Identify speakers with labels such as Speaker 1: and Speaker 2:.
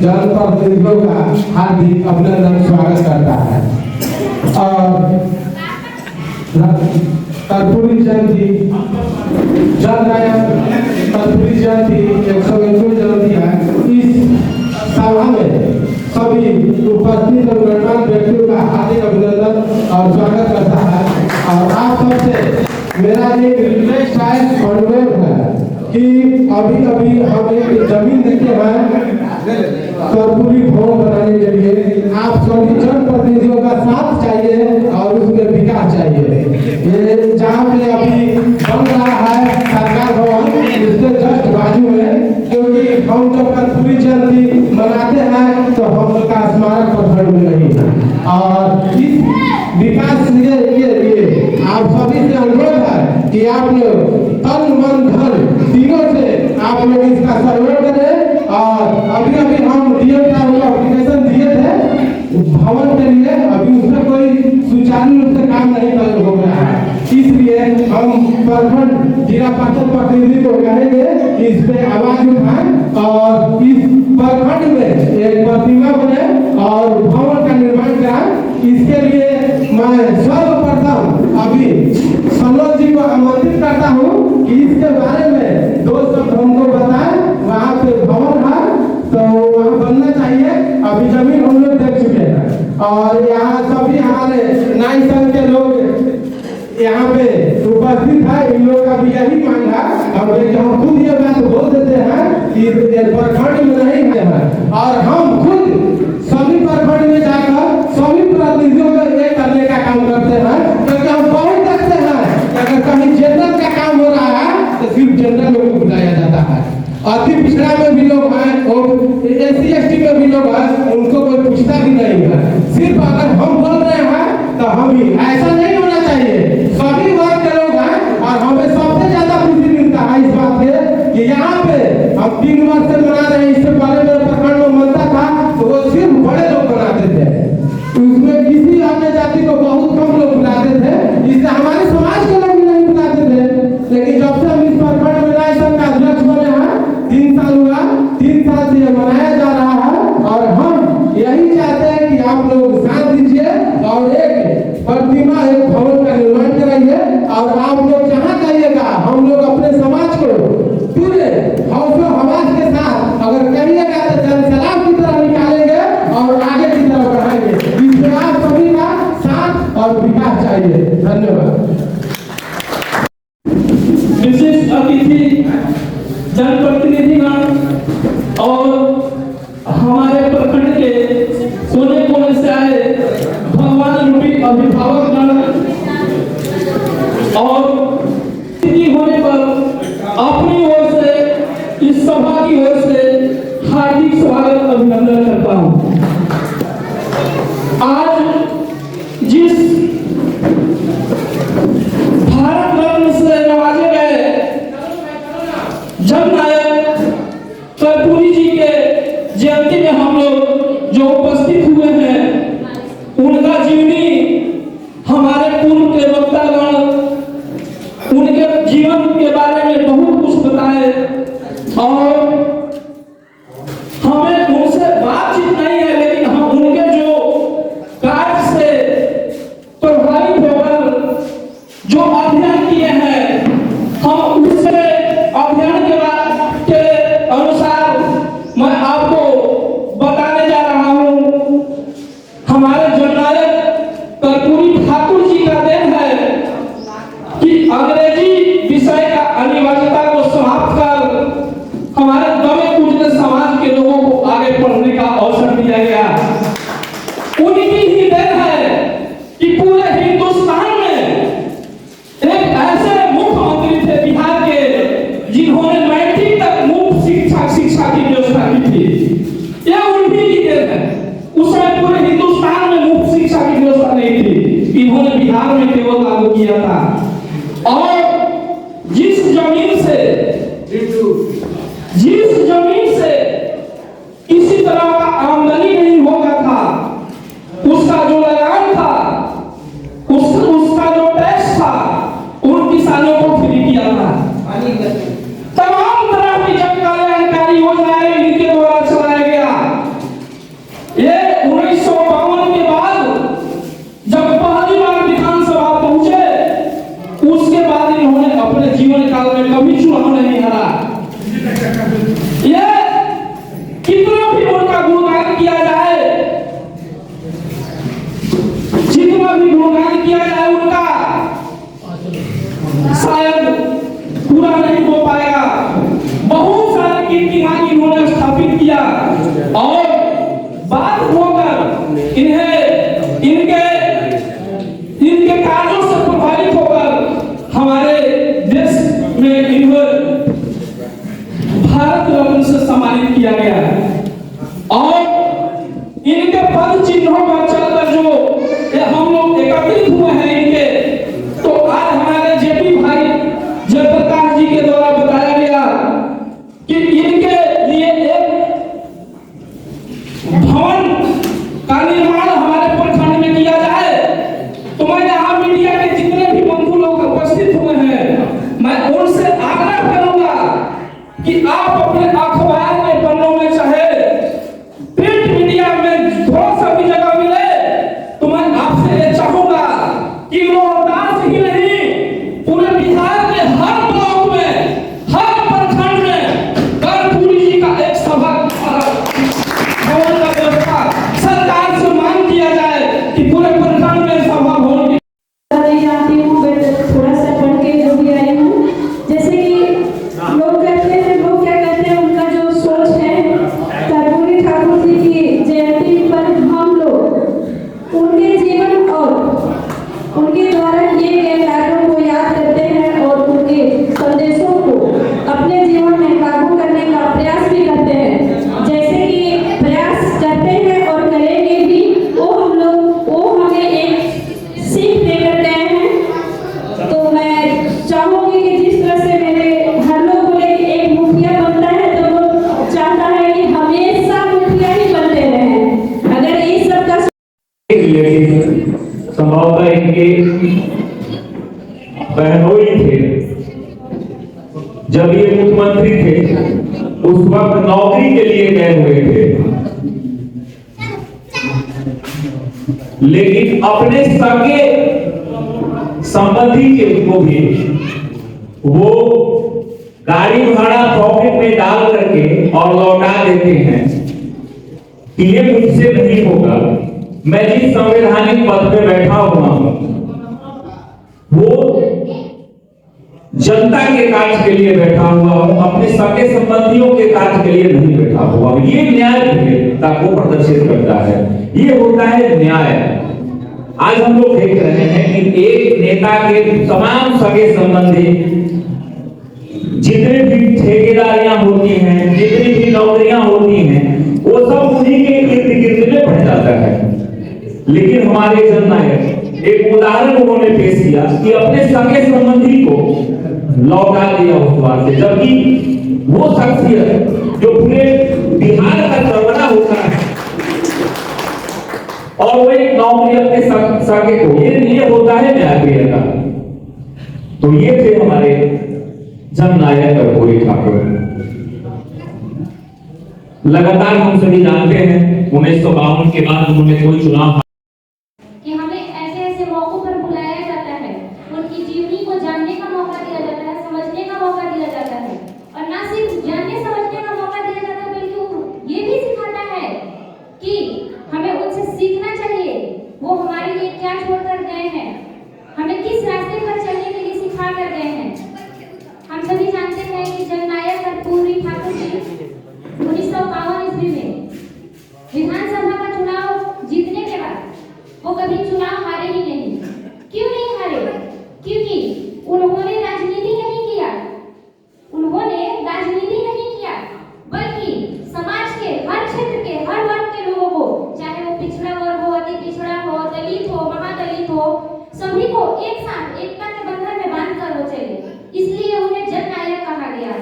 Speaker 1: जनप्रतिनिधियों का हार्दिक अभिनंदन स्वागत करता है। और कर्पूरी जयंती जननायक कर्पूरी जयंती 101वीं जयंती है। इस सभा में सभी उपस्थित और गणमान्य व्यक्तियों का हार्दिक अभिनंदन और स्वागत करता है। और आप सबसे मेरा एक रिक्वेस्ट है, अनुरोध है कि अभी हम एक जमीन देखे हैं कर्पूरी भवन बनाने के लिए। आप सभी जनप्रतिनिधियों का साथ चाहिए और उसमें विकास चाहिए। ये जहाँ पे अभी बन रहा है सरकार भवन, इसके जस्ट बाजू में, क्योंकि हम जब कर्पूरी जयंती मनाते हैं तो हम लोग का स्मारक प्रखंड में नहीं है। और इस विकास के लिए आप सभी से अनुरोध है कि आप लोग तन मन धन तीनों से आप लोग इसका सहयोग करें। और अभी हम डीएम का एप्लीकेशन दिए थे भवन के लिए, अभी उसमें कोई सुचारू रूप से काम नहीं हो रहा है। इसलिए हम प्रखंड जिला परिषद प्रतिनिधि को कहेंगे कि इस पे आवाज उठाएं और इस प्रखंड में एक प्रतिमा बने और भवन का निर्माण कराएं। इसके लिए मैं सर्वप्रथम अभी सनोज जी को आमंत्रित करता हूँ कि इसके बारे में दो शब्द हमको बताएं। वहाँ पे भवन है तो वहाँ बनना चाहिए। अभी जमीन हम लोग देख चुके हैं और यहाँ सभी हमारे नाई संघ के लोग यहाँ पे उपस्थित है। इन लोग का भी यही मांग है और हम खुद ये बात बोल देते हैं कि प्रखंड में नहीं है और हम खुद सभी प्रखंड में जाकर सभी प्रतिनिधियों को एक करने का काम करते हैं। क्योंकि हम बहुत देखते हैं अगर कहीं जनरल का काम हो रहा है तो सिर्फ जनरल लोगों को बुलाया जाता है। अति पिछड़ा में भी लोग हैं और SC ST में भी लोग हैं, उनको कोई पूछता भी नहीं है। सिर्फ अगर हम बोल रहे हैं तो हम ही, ऐसा नहीं होना चाहिए। सभी वर्ग के लोग हैं और हमें सबसे ज्यादा खुशी मिलता है इस बात से कि यहाँ पे हम 3 वर्ष से मना रहे हैं। इससे पहले मेरे प्रखंड में मनता था तो वो सिर्फ बड़े लोग बनाते थे, उसमें किसी अन्य जाति को बहुत कम लोग बुलाते थे, इससे हमारे समाज के लोग नहीं बुलाते थे। लेकिन जब से हम इस प्रखंड में नाई संघ का अध्यक्ष बने हैं, 3 साल हुआ, 3 साल से यह मनाया जा रहा है और हम यही चाहते हैं कि आप लोग साथ दीजिए और एक प्रतिमा एक भवन का निर्माण कराइए। और आप लोग जहाँ कहिएगा हम लोग अपने समाज को पूरे हौसला हवास के साथ अगर कहिएगा तो जनसलाह की तरह निकालेंगे और आगे की तरफ बढ़ाएंगे। इसमें आप सभी का साथ और विकास चाहिए। धन्यवाद।
Speaker 2: विशिष्ट अतिथि जनप्रतिनिधिगण और हमारे प्रखंड के कोने कोने से आए भगवान रूपी अभिभावक गण और स्थिति होने पर अपनी ओर से इस सभा की ओर से हार्दिक स्वागत अभिनंदन करता हूँ। आज जिस भारत रत्न से नवाजे गए जननायक कर्पूरी जी के जयंती में हम लोग जो उपस्थित हुए हैं, उनका जीवनी हमारे पूर्व के वक्तागण उनके जीवन के बारे में बहुत कुछ बताए और हमें उनसे बातचीत नहीं है, लेकिन हम उनके जो कार्य से प्रभावित होकर जो अध्ययन किए हैं, हम उससे अध्ययन के अनुसार मैं आपको बताने जा रहा हूं। हमारे जननायक कर्पूरी ठाकुर जी का देन है कि अंग्रेजी विषय का अनिवार्यता को समाप्त कर हमारे दबे कुचले समाज के लोगों को आगे बढ़ने का अवसर दिया गया। उनकी ही देन है कि पूरे हिंदुस्तान में एक ऐसे मुख्यमंत्री थे बिहार के जिन्होंने मैट्रिक तक मुफ्त शिक्षा की व्यवस्था की थी। यह उन्हीं की देन है। उस समय पूरे हिंदुस्तान में मुफ्त शिक्षा की व्यवस्था नहीं थी, इन्होंने बिहार में केवल लागू किया था। और जिस जमीन से किसी तरह का आमदनी नहीं होगा था, उसका जो लगान था, उसका जो टैक्स था, उन किसानों को फ्री किया था। तमाम तरह की जन कल्याणकारी योजनाएं इनके द्वारा चलाया गया। भी गुणगान किया जाए उनका शायद पूरा नहीं हो पाएगा। बहुत सारे कीर्तिमान इन्होंने स्थापित किया और बात होकर इन्हें इनके कार्यों से प्रभावित होकर हमारे देश में इन्हें भारत रत्न से सम्मानित किया गया है और इनके पद चिन्हों पर चलकर जो हम लोग एकत्रित हुए हैं इनके, तो आज हमारे जेपी भाई जयप्रकाश जी के द्वारा बताया गया कि इनके लिए एक भवन का निर्माण हमारे प्रखंड में किया जाए। तो मैं यहाँ मीडिया के जितने भी बंधु लोग उपस्थित हुए हैं, मैं उनसे आग्रह करूंगा कि आप अपने अखबार के पन्नों में चाहे प्रिंट मीडिया में थोड़ा सा भी जगह मिले तो मैं आपसे ये चाहूंगा कि रोहतास ही नहीं पूरे बिहार के हर ब्लॉक में, हर प्रखंड में कर्पूरी जी का एक सभा भवन का व्यवस्था सरकार से मांग किया जाए कि पूरे प्रखंड में सभा भवन
Speaker 3: आती हूँ, बट थोड़ा सा पढ़ के जो भी आई हूँ। जैसे कि लोग कहते हैं, लोग क्या कहते हैं, उनका जो सोच है कर्पूरी ठाकुर जी की जयंती पर हम लोग उनके जीवन और उनके द्वारा किए गए कार्यों को याद करते हैं और उनके संदेशों को अपने जीवन में लागू करने का प्रयास भी करते हैं। जैसे कि प्रयास करते हैं और करेंगे भी, वो हमें एक सीख देकर गए हैं। तो मैं चाहूंगी कि जिस तरह से मेरे हर लोग बोले कि एक मुखिया बनता है तो वो चाहता है कि हमेशा मुखिया ही बनते रहें। अगर इस सब का
Speaker 4: संभवतः इनके बहनोई थे, जब ये मुख्यमंत्री थे उस वक्त नौकरी के लिए गए हुए थे, लेकिन अपने सगे संबंधी के को भी वो गाड़ी भाड़ा पॉकेट में डाल करके और लौटा देते हैं कि ये मुझसे नहीं होगा, मैं जिस संवैधानिक पद पे बैठा हुआ हूं वो जनता के कार्य के लिए बैठा हुआ हूं, अपने सगे संबंधियों के कार्य के लिए नहीं बैठा हुआ। ये न्याय को प्रदर्शित करता है, ये होता है न्याय। आज हम लोग देख रहे हैं कि एक नेता के तमाम सगे संबंधी, जितने भी ठेकेदारियां होती हैं, जितनी भी नौकरियां होती हैं, वो सब उन्हीं के इर्द गिर्द में बढ़ जाता है। लेकिन हमारे जननायक एक उदाहरण उन्होंने पेश किया कि अपने सगे संबंधी को लौटा दिया उस बार से, जबकि वो शख्सियत जो पूरे बिहार का सरवरा होता है और वो एक नौकरी अपने सगे को, ये होता है न्यायप्रियता। तो ये थे हमारे जननायक कर्पूरी ठाकुर। लगातार हम सभी जानते हैं 1952 के बाद उन्होंने कोई चुनाव
Speaker 5: कि हमें ऐसे ऐसे मौकों पर बुलाया जाता है, उनकी जीवनी को जानने का मौका दिया जाता है, समझने का मौका दिया जाता है, और ना सिर्फ जानने समझने का मौका दिया जाता है बल्कि ये भी सिखाता है कि हमें उनसे सीखना चाहिए, वो हमारे लिए क्या छोड़कर गए हैं, हमें किस रास्ते पर चलने के लिए सिखा कर गए हैं। हम सभी जानते हैं कि जननायक कर्पूरी ठाकुर जी 1952 ईस्वी में विधानसभा का चुनाव जीतने के बाद वो कभी चुनाव हारे ही नहीं। क्यों नहीं हारे? क्योंकि उन्होंने राजनीति नहीं किया, बल्कि समाज के हर क्षेत्र के हर वर्ग के लोगों को, चाहे वो पिछड़ा वर्ग हो, अति पिछड़ा हो, दलित हो, महादलित हो, सभी को एक साथ एकता के बंधन में बांधकर वो चले। इसलिए उन्हें जननायक कहा गया।